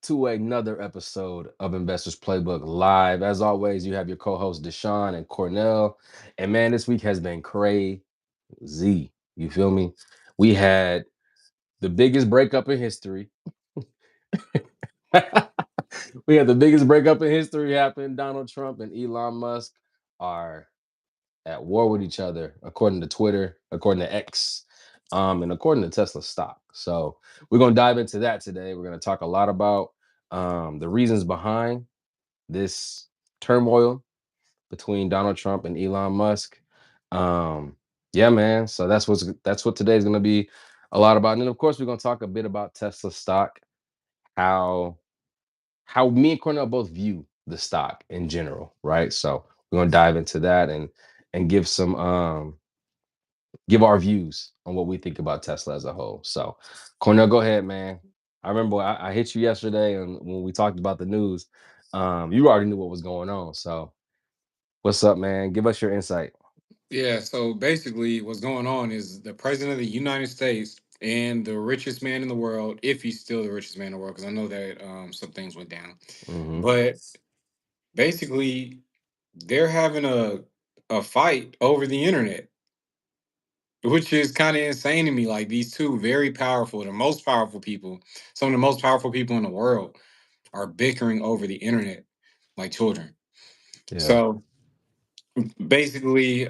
to another episode of Investors Playbook Live. As always, you have your co-hosts Deshaun and Cornell. And man, this week has been crazy. You feel me? We had the biggest breakup in history. We had the biggest breakup in history happen. Donald Trump and Elon Musk are at war with each other, according to Twitter, according to X, and according to Tesla stock. So we're gonna dive into that today. We're gonna talk a lot about the reasons behind this turmoil between Donald Trump and Elon Musk. Um, yeah, man. So that's what today's gonna be a lot about. And then of course we're gonna talk a bit about Tesla stock, how how me and Cornell both view the stock in general, right? So we're gonna dive into that and give our views on what we think about Tesla as a whole. So Cornell, go ahead, man. I remember I hit you yesterday and when we talked about the news, you already knew what was going on. So what's up, man? Give us your insight. Yeah, so basically, what's going on is the president of the United States and the richest man in the world, if he's still the richest man in the world, because I know that some things went down. Hmm. But basically, they're having a fight over the internet, which is kind of insane to me. Like these two very powerful, the most powerful people, some of the most powerful people in the world, are bickering over the internet like children. Yeah. So basically,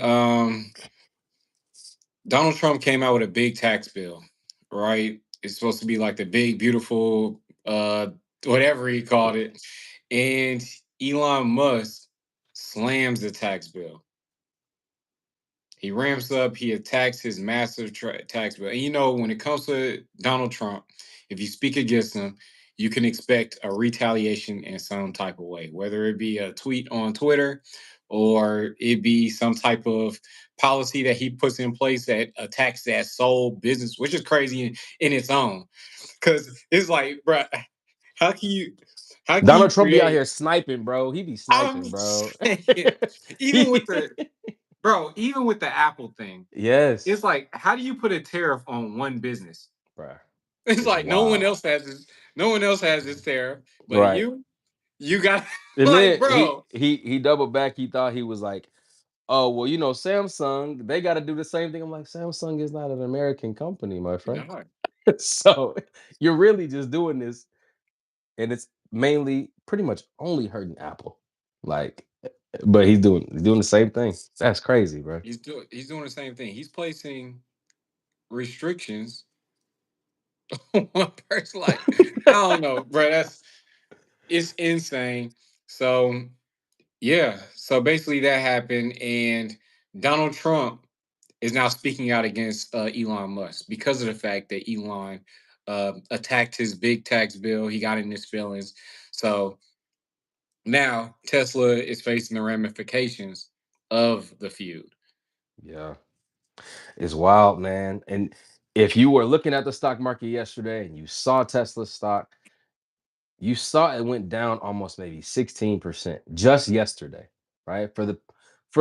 Donald Trump came out with a big tax bill, right? It's supposed to be like the big, beautiful, whatever he called it. And Elon Musk slams the tax bill. He ramps up, he attacks his massive tax bill. And when it comes to Donald Trump, if you speak against him, you can expect a retaliation in some type of way, whether it be a tweet on Twitter or it be some type of policy that he puts in place that attacks that sole business, which is crazy in its own. Because it's like, bruh, how can you how can you Donald Trump be out create? here sniping, bro. He be I'm sniping, bro. saying, even with the bro, even with the Apple thing, it's Yes, like, how do you put a tariff on one business? bro. It's It's like wild. no one else has this tariff, but Right. you got And like, then he bro, he he doubled back. He thought he was like, oh, well, Samsung, they got to do the same thing. I'm like, Samsung is not an American company, my friend. no, So you're really just doing this, and it's mainly pretty much only hurting Apple. Like, but he's doing the same thing. That's crazy, bro. he's doing the same thing. He's placing restrictions on one person. Like, I don't know, bro. It's insane. So yeah, so basically that happened, and Donald Trump is now speaking out against Elon Musk because of the fact that Elon attacked his big tax bill. He got in his feelings. So now Tesla is facing the ramifications of the feud. Yeah, it's wild, man. And if you were looking at the stock market yesterday and you saw Tesla stock, you saw it went down almost maybe 16% just yesterday, right? For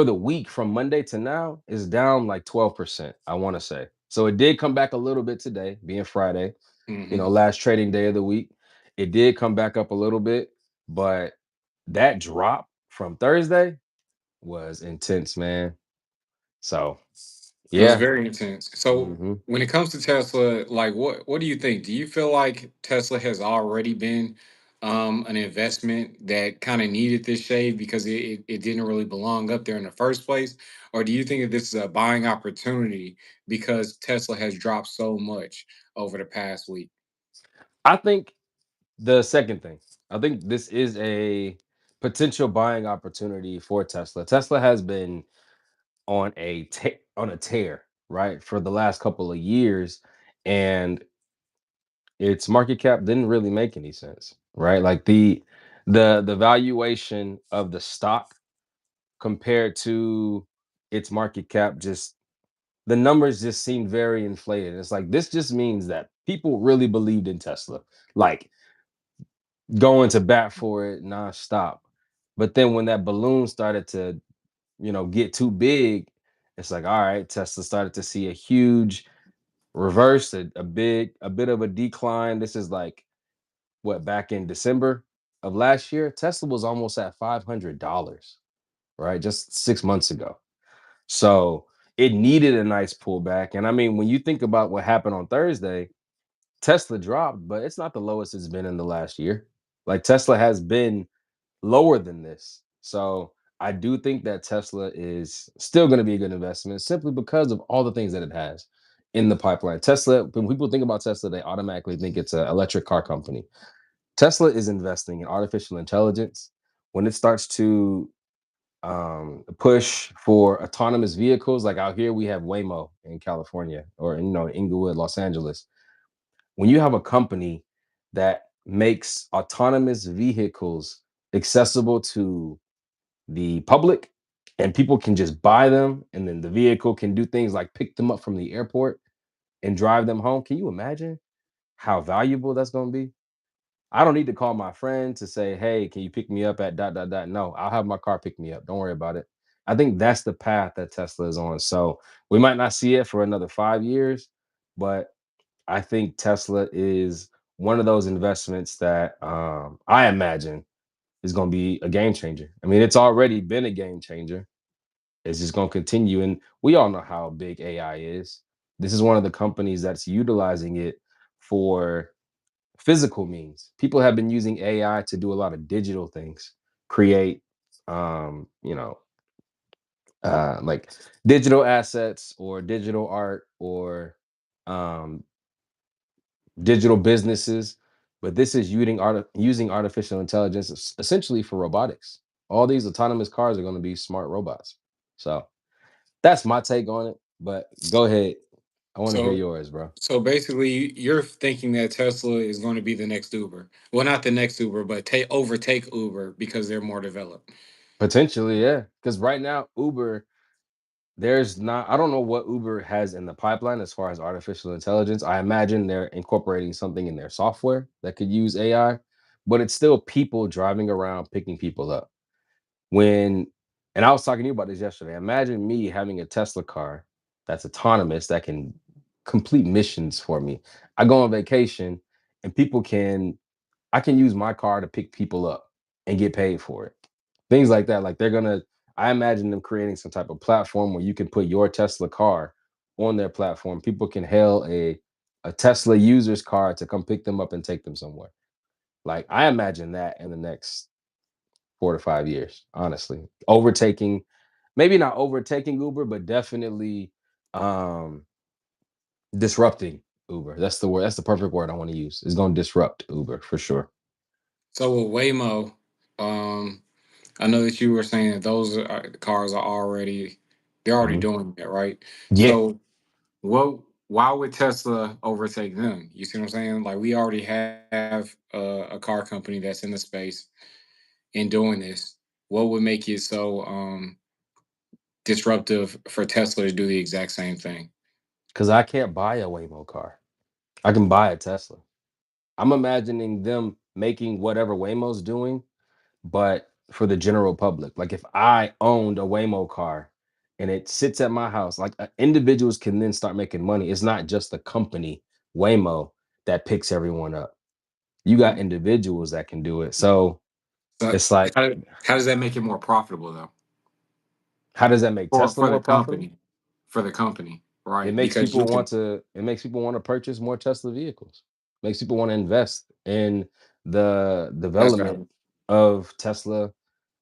the week from Monday to now is down like 12%, I want to say. So it did come back a little bit today, being Friday, Hmm. last trading day of the week. It did come back up a little bit, but that drop from Thursday was intense, man. So, It was yeah. very intense. So Hmm. when it comes to Tesla, like what do you think? Do you feel like Tesla has already been an investment that kind of needed this shade because it didn't really belong up there in the first place? Or do you think that this is a buying opportunity because Tesla has dropped so much over the past week? I think the second thing, I think this is a potential buying opportunity for Tesla. Tesla has been on a tear, right, for the last couple of years, and its market cap didn't really make any sense, right? Like the valuation of the stock compared to its market cap, just the numbers just seem very inflated. It's like this just means that people really believed in Tesla, like going to bat for it nonstop. But then when that balloon started to, get too big, it's like, all right, Tesla started to see a huge reverse, a bit of a decline. This is like what, back in December of last year, Tesla was almost at $500, right? Just 6 months ago. So it needed a nice pullback. And I mean, when you think about what happened on Thursday, Tesla dropped, but it's not the lowest it's been in the last year. Like Tesla has been lower than this. So I do think that Tesla is still going to be a good investment simply because of all the things that it has in the pipeline. Tesla, when people think about Tesla, they automatically think it's an electric car company. Tesla is investing in artificial intelligence. When it starts to push for autonomous vehicles, like out here, we have Waymo in California or, Inglewood, Los Angeles. When you have a company that makes autonomous vehicles accessible to the public and people can just buy them and then the vehicle can do things like pick them up from the airport and drive them home. Can you imagine how valuable that's going to be? I don't need to call my friend to say, "Hey, can you pick me up at dot dot dot?" No, I'll have my car pick me up. Don't worry about it. I think that's the path that Tesla is on. So we might not see it for another 5 years, but I think Tesla is one of those investments that I imagine is going to be a game changer. I mean, it's already been a game changer. It's just going to continue. And we all know how big AI is. This is one of the companies that's utilizing it for physical means. People have been using AI to do a lot of digital things, create, um, you know, like digital assets or digital art or um, digital businesses. But this is using artificial intelligence essentially for robotics. All these autonomous cars are going to be smart robots. So that's my take on it. But go ahead. I want to hear So, yours, bro. so basically, you're thinking that Tesla is going to be the next Uber. Well, not the next Uber, but overtake Uber because they're more developed. Potentially, yeah. Because right now, Uber, there's not, I don't know what Uber has in the pipeline as far as artificial intelligence. I imagine they're incorporating something in their software that could use AI, but it's still people driving around picking people up. When, and I was talking to you about this yesterday. Imagine me having a Tesla car that's autonomous that can complete missions for me. I go on vacation and I can use my car to pick people up and get paid for it. Things like that. Like I imagine them creating some type of platform where you can put your Tesla car on their platform. People can hail a Tesla user's car to come pick them up and take them somewhere. Like I imagine that in the next 4 to 5 years, honestly. Overtaking, maybe not overtaking Uber, but definitely um disrupting Uber. That's the word. That's the perfect word I want to use. It's gonna disrupt Uber for sure. So with Waymo, um, I know that you were saying that cars are they're already Mhm. doing that, right? Yeah. So what? Why would Tesla overtake them? You see what I'm saying? Like we already have a car company that's in the space and doing this. What would make it so disruptive for Tesla to do the exact same thing? Because I can't buy a Waymo car. I can buy a Tesla. I'm imagining them making whatever Waymo's doing, but for the general public. Like if I owned a Waymo car and it sits at my house, like individuals can then start making money. It's not just the company Waymo that picks everyone up. You got individuals that can do it. So So it's like, how does that make it more profitable though how does that make Tesla for the more profitable? company? For the company, It right? makes Because people you want can. to it makes people want to purchase more Tesla vehicles. Makes people want to invest in the That's development valid. of Tesla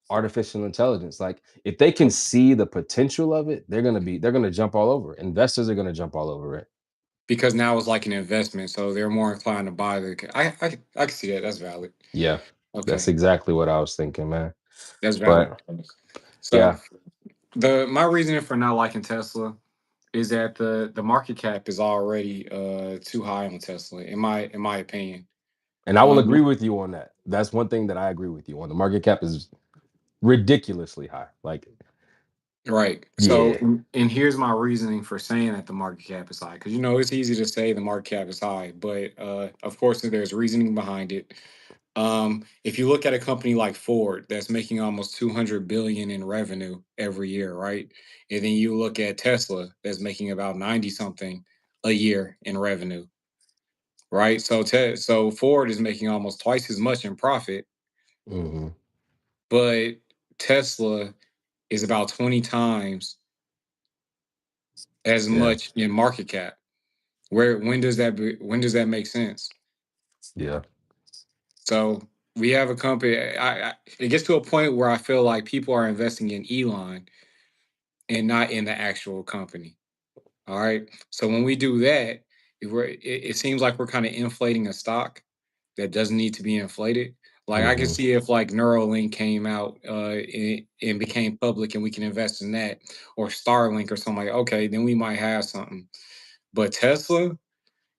artificial intelligence. Like if they can see the potential of it, they're gonna jump all over it. Investors are gonna jump all over it. Because now it's like an investment, so they're more inclined to buy I can see that. That's valid. Yeah. That's Okay, exactly what I was thinking, man. that's valid. But So yeah. the my reasoning for not liking Tesla is that the market cap is already too high on Tesla in my opinion. And I will Um, agree with you on that. That's one thing that I agree with you on. The market cap is ridiculously high. Like, right. So yeah. and here's my reasoning for saying that the market cap is high because it's easy to say the market cap is high, but of course there's reasoning behind it. If you look at a company like Ford that's making almost 200 billion in revenue every year, right? And then you look at Tesla that's making about 90 something a year in revenue, right? So Ford is making almost twice as much in profit, Hmm. but Tesla is about 20 times as Yeah. much in market cap. When does that make sense? Yeah. So we have a company. It gets to a point where I feel like people are investing in Elon and not in the actual company. All right. So when we do that, it seems like we're kind of inflating a stock that doesn't need to be inflated. Like I can Hmm. see if like Neuralink came out and became public and we can invest in that, or Starlink or something like, okay, then we might have something. But Tesla,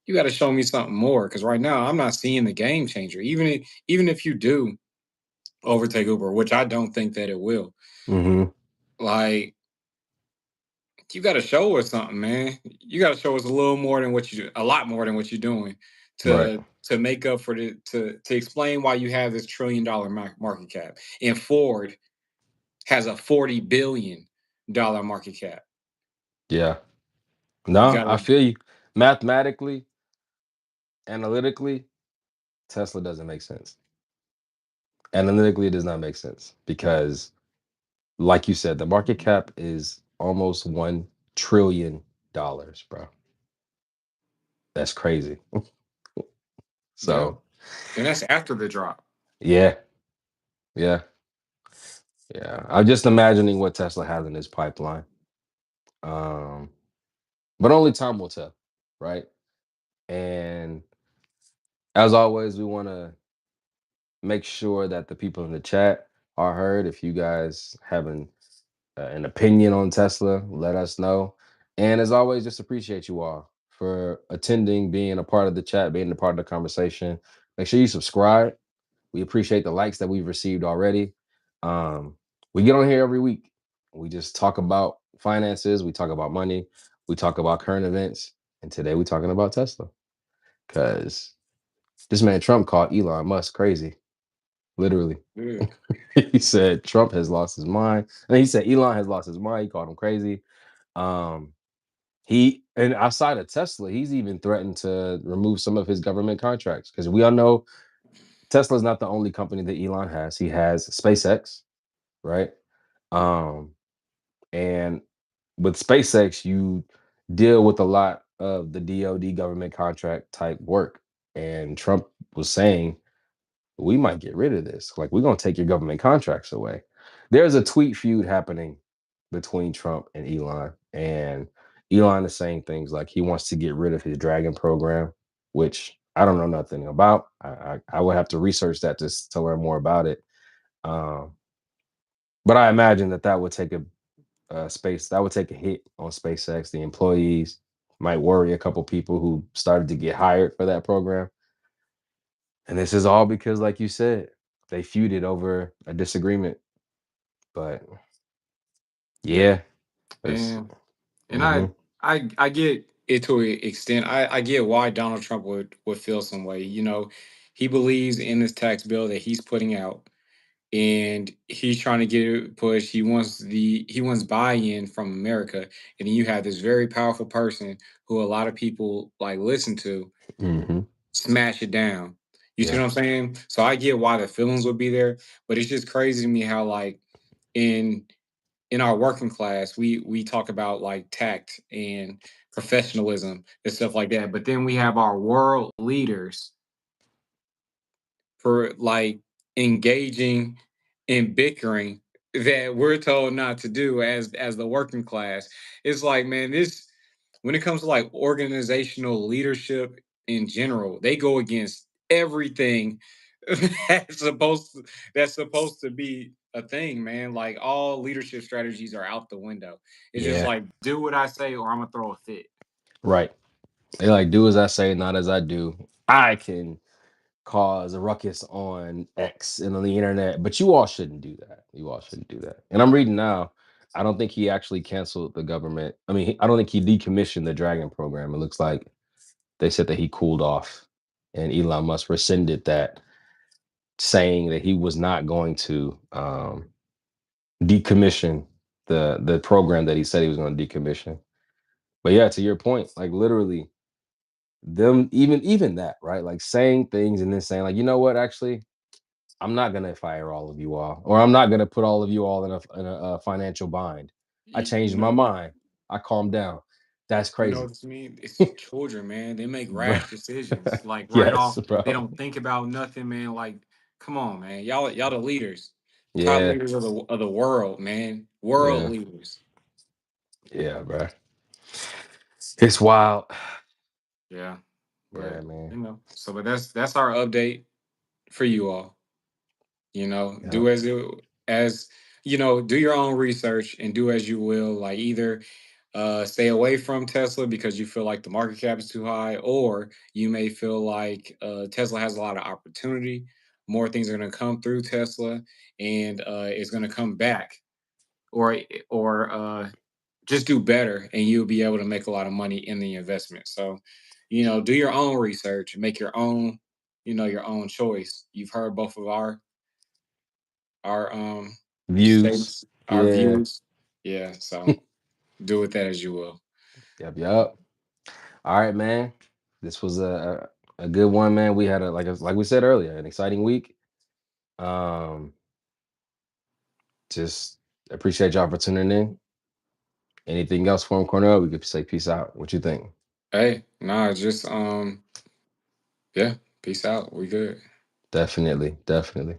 you got to show me something more, because right now I'm not seeing the game changer. Even if you do overtake Uber, which I don't think that it will, Hmm. like, you got to show us something, man. You got to show us a little more than what you do, a lot more than what you're doing Right. to make up for the to explain why you have this $1 trillion market cap, and Ford has a $40 billion market cap. Yeah. You No, got I to. feel you. Mathematically, analytically, Tesla doesn't make sense. Analytically, it does not make sense because, like you said, the market cap is almost $1 trillion, bro. That's crazy. Yeah, So, and that's after the drop. yeah, yeah, yeah. I'm just imagining what Tesla has in his pipeline. Um, but only time will tell, right? And as always, we want to make sure that the people in the chat are heard. If you guys have an opinion on Tesla, let us know. And as always, just appreciate you all for attending, being a part of the chat, being a part of the conversation. Make sure you subscribe. We appreciate the likes that we've received already. Um, we get on here every week. We just talk about finances, we talk about money, we talk about current events. And today we're talking about Tesla because this man Trump called Elon Musk crazy, literally. Yeah. He said Trump has lost his mind. And he said Elon has lost his mind. He called him crazy. Um, he and outside of Tesla, he's even threatened to remove some of his government contracts because we all know Tesla is not the only company that Elon has. He has SpaceX, right? Um, and with SpaceX, you deal with a lot of the DoD government contract type work. And Trump was saying we might get rid of this. Like, we're going to take your government contracts away. There's a tweet feud happening between Trump and Elon. And Elon is saying things like he wants to get rid of his Dragon program, which I don't know nothing about. I would have to research that to learn more about it. Um, but I imagine that would take that would take a hit on SpaceX. The employees might worry a couple people who started to get hired for that program. And this is all because, like you said, they feuded over a disagreement. But yeah, it's And and hmm I get it to an extent. I get why Donald Trump would feel some way. He believes in this tax bill that he's putting out, and he's trying to get it pushed. He wants buy-in from America, and then you have this very powerful person who a lot of people like listen to hmm smash it down. You see yeah, what I'm saying? So I get why the feelings would be there, but it's just crazy to me how, like, in in our working class, we talk about like tact and professionalism and stuff like that, but then we have our world leaders for like engaging in bickering that we're told not to do as the working class. It's like, man, this when it comes to like organizational leadership in general, they go against everything that's supposed to be a thing, man. Like, all leadership strategies are out the window. It's just yeah, like, do what I say or I'm gonna throw a fit. right. They like do as I say, not as I do. I can cause a ruckus on X and on the internet, but you all shouldn't do that. You all shouldn't do that. And I'm reading now. I don't think he actually canceled the government. I mean, I don't think he decommissioned the Dragon program. It looks like they said that he cooled off, and Elon Musk rescinded that, saying that he was not going to decommission the program that he said he was going to decommission. But yeah, to your point, like literally, them even that, right? Like saying things and then saying like, you know what, actually, I'm not gonna fire all of you all, or I'm not gonna put all of you all in a financial bind. I You changed my know, mind. I calmed down. That's you know crazy. what I mean? It's children, man. They make Bro. rash decisions. Like right Yes, off, they bro. don't think about nothing, man. Like, come on, man. Y'all the leaders. Top Yeah, leaders of the world, man. World yeah, leaders. yeah, bro. It's wild. Yeah. Yeah, But man. but that's our update for you all. Yep. Do as do your own research and do as you will. Like either stay away from Tesla because you feel like the market cap is too high, or you may feel like Tesla has a lot of opportunity. More things are going to come through Tesla, and it's going to come back, or just do better, and you'll be able to make a lot of money in the investment. So, do your own research, make your own, your own choice. You've heard both of our Views. statements, our Yeah. views. Yeah, so do with that as you will. Yep, yep. All right, man. This was a good one, man. We had like we said earlier, an exciting week. Um, just appreciate y'all for tuning in. Anything else for him, Cornell? We could say peace out. What you think? Hey, nah, just yeah, peace out. We good. Definitely, definitely.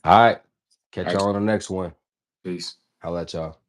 All right. All Catch right, y'all on the next one. peace. I'll let y'all.